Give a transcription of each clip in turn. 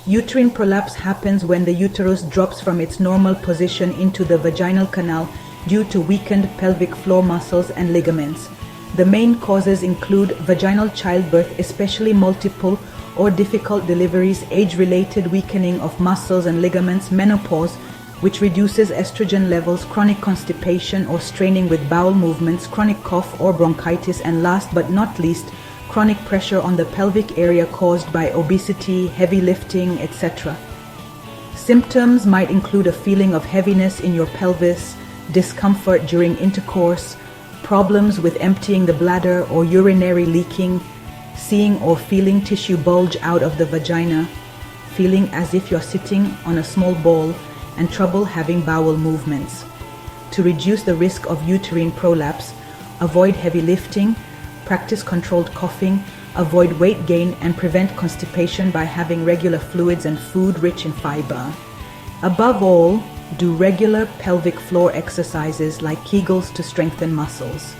Uterine prolapse happens when the uterus drops from its normal position into the vaginal canal due to weakened pelvic floor muscles and ligaments. The main causes include vaginal childbirth, especially multiple or difficult deliveries, age-related weakening of muscles and ligaments, menopause, which reduces estrogen levels, chronic constipation or straining with bowel movements, chronic cough or bronchitis, and last but not least, chronic pressure on the pelvic area caused by obesity, heavy lifting, etc. Symptoms might include a feeling of heaviness in your pelvis, discomfort during intercourse, problems with emptying the bladder or urinary leaking, seeing or feeling tissue bulge out of the vagina, feeling as if you're sitting on a small ball, and trouble having bowel movements. To reduce the risk of uterine prolapse, avoid heavy lifting, practice controlled coughing, avoid weight gain, and prevent constipation by having regular fluids and food rich in fiber. Above all, do regular pelvic floor exercises like Kegels to strengthen muscles.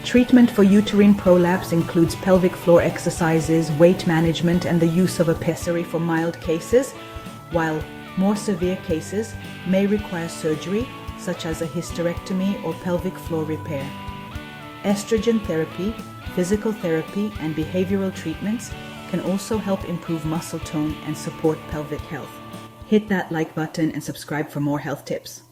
Treatment for uterine prolapse includes pelvic floor exercises, weight management, and the use of a pessary for mild cases, while more severe cases may require surgery, such as a hysterectomy or pelvic floor repair. Estrogen therapy, physical therapy, and behavioral treatments can also help improve muscle tone and support pelvic health. Hit that like button and subscribe for more health tips.